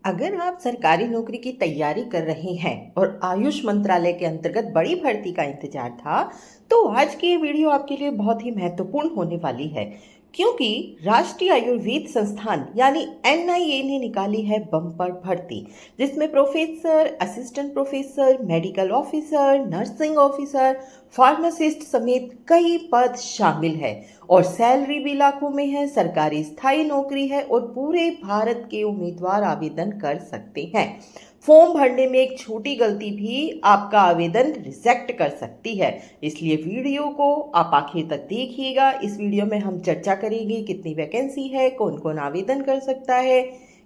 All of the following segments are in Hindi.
अगर आप सरकारी नौकरी की तैयारी कर रहे हैं और आयुष मंत्रालय के अंतर्गत बड़ी भर्ती का इंतजार था, तो आज की ये वीडियो आपके लिए बहुत ही महत्वपूर्ण होने वाली है, क्योंकि राष्ट्रीय आयुर्वेद संस्थान यानी एनआईए ने निकाली है बम्पर भर्ती, जिसमें professor, assistant professor, medical officer, nursing officer, pharmacist समेत कई पद शामिल है और सैलरी भी लाखों में है। सरकारी स्थायी नौकरी है और पूरे भारत के उम्मीदवार आवेदन कर सकते हैं। फॉर्म भरने में एक छोटी गलती भी आपका आवेदन रिजेक्ट कर सकती है, इसलिए वीडियो को आप आखिर तक देखिएगा। इस वीडियो में हम चर्चा करेंगे कितनी वैकेंसी है, कौन कौन आवेदन कर सकता है,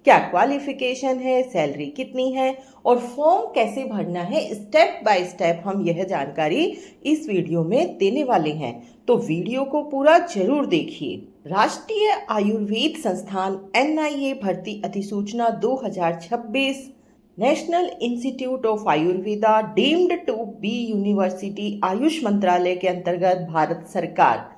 क्या क्वालिफिकेशन है, सैलरी कितनी है और फॉर्म कैसे भरना है। स्टेप बाय स्टेप हम यह जानकारी इस वीडियो में देने वाले हैं, तो वीडियो को पूरा जरूर देखिए। राष्ट्रीय आयुर्वेद संस्थान एनआईए भर्ती अधिसूचना 2026 national institute of Ayurveda deemed to be university Ayush मंत्रालय के अंतर्गत भारत सरकार।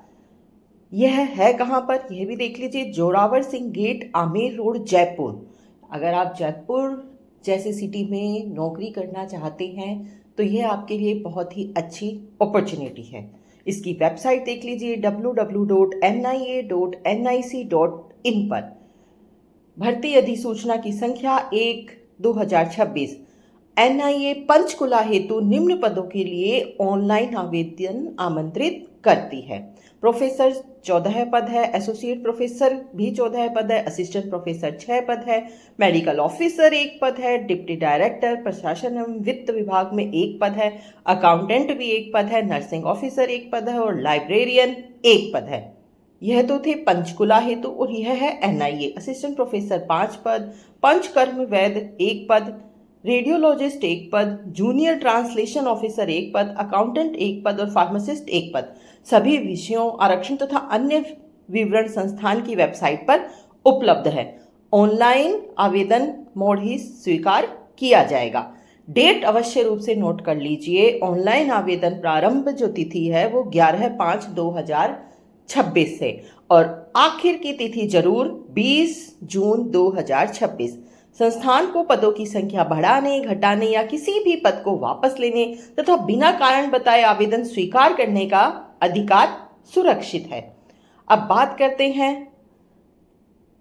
यह है कहाँ पर, यह भी देख लीजिए। Zorawar Singh gate, Amer road, Jaipur. अगर आप जयपुर जैसे सिटी में नौकरी करना चाहते हैं तो यह आपके लिए बहुत ही अच्छी अपॉर्चुनिटी है। इसकी वेबसाइट देख लीजिए www.nia.nic.in पर। भर्ती अधिसूचना की संख्या 1/2026। एनआईए पंचकुला हेतु निम्न पदों के लिए ऑनलाइन आवेदन आमंत्रित करती है। प्रोफेसर 14 पद है, एसोसिएट प्रोफेसर भी 14 पद है, असिस्टेंट प्रोफेसर 6 पद है, मेडिकल ऑफिसर 1 पद है, डिप्टी डायरेक्टर प्रशासन एवं वित्त विभाग में 1 पद है, अकाउंटेंट भी 1 पद है, नर्सिंग ऑफिसर 1 पद है और लाइब्रेरियन 1 पद है। यह तो थे पंचकुला हेतु और यह है एनआईए। असिस्टेंट प्रोफेसर 5 पद, पंचकर्म वैद्य 1 पद, रेडियोलॉजिस्ट 1 पद, जूनियर ट्रांसलेशन ऑफिसर 1 पद, अकाउंटेंट 1 पद और फार्मासिस्ट 1 पद। सभी विषयों, आरक्षण तथा अन्य विवरण संस्थान की वेबसाइट पर उपलब्ध है। ऑनलाइन आवेदन मोड ही स्वीकार किया जाएगा। डेट अवश्य रूप से नोट कर लीजिए। ऑनलाइन आवेदन प्रारंभ जो तिथि है वो 11/5/2026 से और आखिर की तिथि जरूर 20 जून 2026। संस्थान को पदों की संख्या बढ़ाने, घटाने या किसी भी पद को वापस लेने तथा बिना कारण बताए आवेदन स्वीकार करने का अधिकार सुरक्षित है। अब बात करते हैं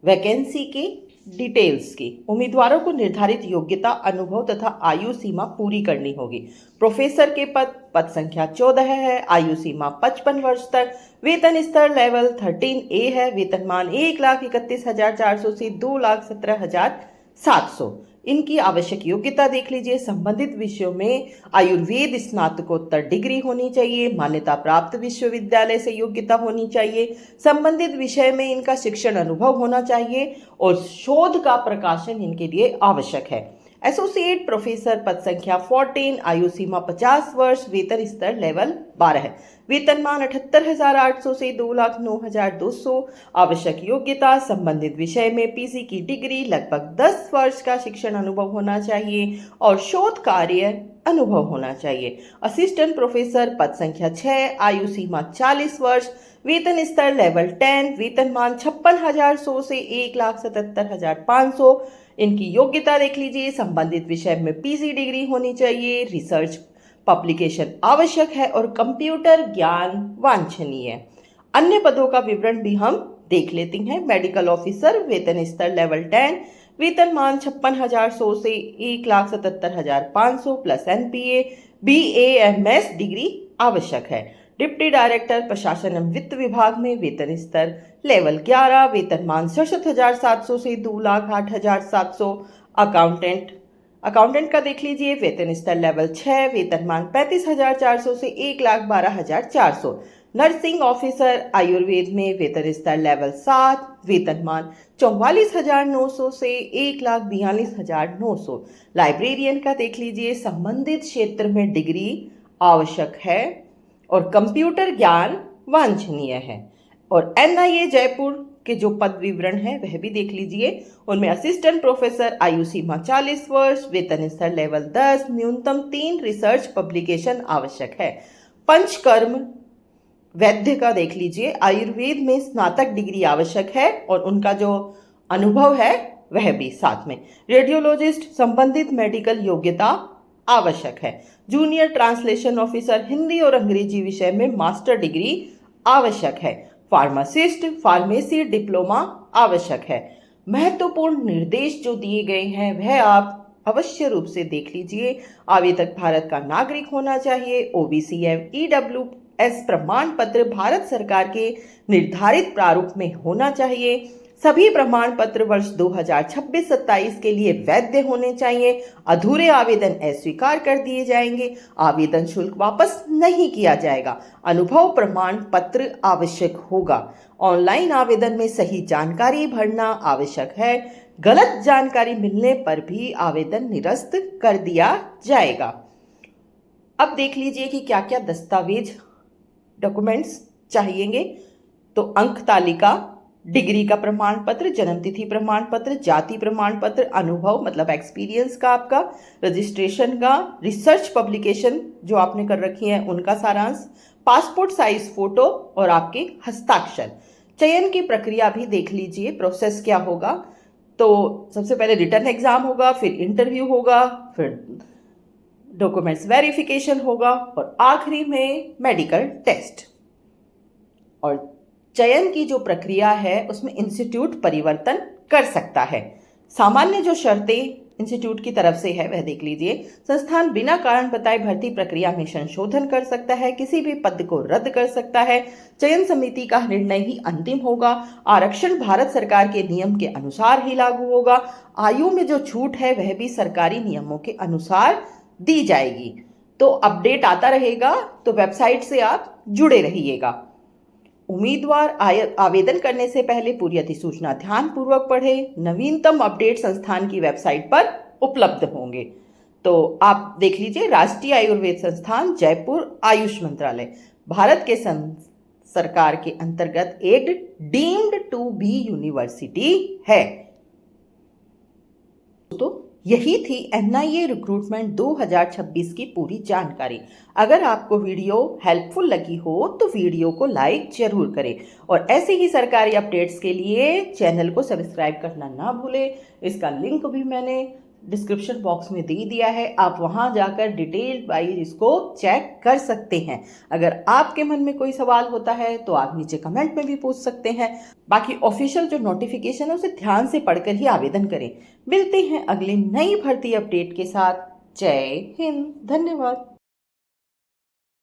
वैकेंसी की डिटेल्स की। उम्मीदवारों को निर्धारित योग्यता, अनुभव तथा आयु सीमा पूरी करनी होगी। प्रोफेसर के पद संख्या 14 है, आयु सीमा 55 वर्ष तक, वेतन स्तर लेवल 13A है, वेतनमान 1,31,400 से 2,17,700। इनकी आवश्यक योग्यता देख लीजिए। संबंधित विषयों में आयुर्वेद स्नातकोत्तर डिग्री होनी चाहिए, मान्यता प्राप्त विश्वविद्यालय से योग्यता होनी चाहिए, संबंधित विषय में इनका शिक्षण अनुभव होना चाहिए और शोध का प्रकाशन इनके लिए आवश्यक है। एसोसिएट प्रोफेसर पद संख्या 14, आयु सीमा 50 वर्ष, वेतन स्तर लेवल 12 है, वेतनमान 78,800 से 2,09,200। आवश्यक योग्यता संबंधित विषय में पीसी की डिग्री, लगभग 10 वर्ष का शिक्षण अनुभव होना चाहिए और शोध कार्य अनुभव होना चाहिए। असिस्टेंट प्रोफेसर पद संख्या 6, आयु सीमा 40 वर्ष, वेतन स्तर लेवल 10, वेतनमान 56,100 से 1,77,500। इनकी योग्यता देख लीजिए। संबंधित विषय में पीजी डिग्री होनी चाहिए, रिसर्च पब्लिकेशन आवश्यक है और कंप्यूटर ज्ञान वांछनीय है। अन्य पदों का विवरण भी हम देख लेते हैं। मेडिकल ऑफिसर, वेतन स्तर लेवल 10, वेतनमान 56,100 से 1,77,500 प्लस एनपीए, BAMS डिग्री आवश्यक है। डिप्टी डायरेक्टर प्रशासन एवं वित्त विभाग में वेतन स्तर लेवल 11, वेतनमान 67,700 से 2,08,700। अकाउंटेंट का देख लीजिए। वेतन स्तर लेवल 6, वेतनमान 35,400 से 1,12,400। नर्सिंग ऑफिसर आयुर्वेद में वेतन स्तर लेवल 7, वेतनमान 44,900 से 1,42,900। लाइब्रेरियन का देख लीजिए। संबंधित क्षेत्र में डिग्री आवश्यक है और कंप्यूटर ज्ञान वांछनीय है। और एनआईए जयपुर के जो पद विवरण है वह भी देख लीजिए। उनमें असिस्टेंट प्रोफेसर, आयु सीमा 40 वर्ष, वेतन स्तर लेवल 10, न्यूनतम 3 रिसर्च पब्लिकेशन आवश्यक है। पंचकर्म वैद्य का देख लीजिए। आयुर्वेद में स्नातक डिग्री आवश्यक है और उनका जो अनुभव है वह भी साथ में। रेडियोलॉजिस्ट संबंधित मेडिकल योग्यता आवश्यक है। जूनियर ट्रांसलेशन ऑफिसर हिंदी और अंग्रेजी विषय में मास्टर डिग्री आवश्यक है। फार्मासिस्ट फार्मेसी डिप्लोमा आवश्यक है। महत्वपूर्ण निर्देश जो दिए गए हैं वह आप अवश्य रूप से देख लीजिए। आवेदक भारत का नागरिक होना चाहिए। ओबीसी एवं ईडब्ल्यूएस प्रमाण पत्र भारत सरकार के निर्धारित प्रारूप में होना चाहिए। सभी प्रमाण पत्र वर्ष 2026-27 के लिए वैध होने चाहिए। अधूरे आवेदन अस्वीकार कर दिए जाएंगे। आवेदन शुल्क वापस नहीं किया जाएगा। अनुभव प्रमाण पत्र आवश्यक होगा। ऑनलाइन आवेदन में सही जानकारी भरना आवश्यक है। गलत जानकारी मिलने पर भी आवेदन निरस्त कर दिया जाएगा। अब देख लीजिए कि क्या क्या दस्तावेज डॉक्यूमेंट्स चाहिएंगे। तो अंक तालिका, डिग्री का प्रमाण पत्र, जन्मतिथि प्रमाण पत्र, जाति प्रमाण पत्र, अनुभव मतलब एक्सपीरियंस का आपका, रजिस्ट्रेशन का, रिसर्च पब्लिकेशन जो आपने कर रखी है उनका सारांश, पासपोर्ट साइज फोटो और आपके हस्ताक्षर। चयन की प्रक्रिया भी देख लीजिए, प्रोसेस क्या होगा। तो सबसे पहले रिटन एग्जाम होगा, फिर इंटरव्यू होगा, फिर डॉक्यूमेंट्स वेरिफिकेशन होगा और आखिरी में मेडिकल टेस्ट। और चयन की जो प्रक्रिया है उसमें इंस्टीट्यूट परिवर्तन कर सकता है। सामान्य जो शर्तें इंस्टीट्यूट की तरफ से है वह देख लीजिए। संस्थान बिना कारण बताए भर्ती प्रक्रिया में संशोधन कर सकता है, किसी भी पद को रद्द कर सकता है। चयन समिति का निर्णय ही अंतिम होगा। आरक्षण भारत सरकार के नियम के अनुसार ही लागू होगा। आयु में जो छूट है वह भी सरकारी नियमों के अनुसार दी जाएगी। तो अपडेट आता रहेगा, तो वेबसाइट से आप जुड़े रहिएगा। उम्मीदवार आवेदन करने से पहले पूरी अधिसूचना ध्यानपूर्वक पढ़ें। नवीनतम अपडेट संस्थान की वेबसाइट पर उपलब्ध होंगे। तो आप देख लीजिए, राष्ट्रीय आयुर्वेद संस्थान जयपुर आयुष मंत्रालय भारत के सरकार के अंतर्गत एक डीम्ड टू बी यूनिवर्सिटी है। तो यही थी एनआईए रिक्रूटमेंट 2026 की पूरी जानकारी। अगर आपको वीडियो हेल्पफुल लगी हो तो वीडियो को लाइक जरूर करें और ऐसे ही सरकारी अपडेट्स के लिए चैनल को सब्सक्राइब करना ना भूलें। इसका लिंक भी मैंने डिस्क्रिप्शन बॉक्स में दे दिया है, आप वहां जाकर डिटेल वाइज इसको चेक कर सकते हैं। अगर आपके मन में कोई सवाल होता है तो आप नीचे कमेंट में भी पूछ सकते हैं। बाकी ऑफिशियल जो नोटिफिकेशन है उसे ध्यान से पढ़कर ही आवेदन करें। मिलते हैं अगली नई भर्ती अपडेट के साथ। जय हिंद, धन्यवाद।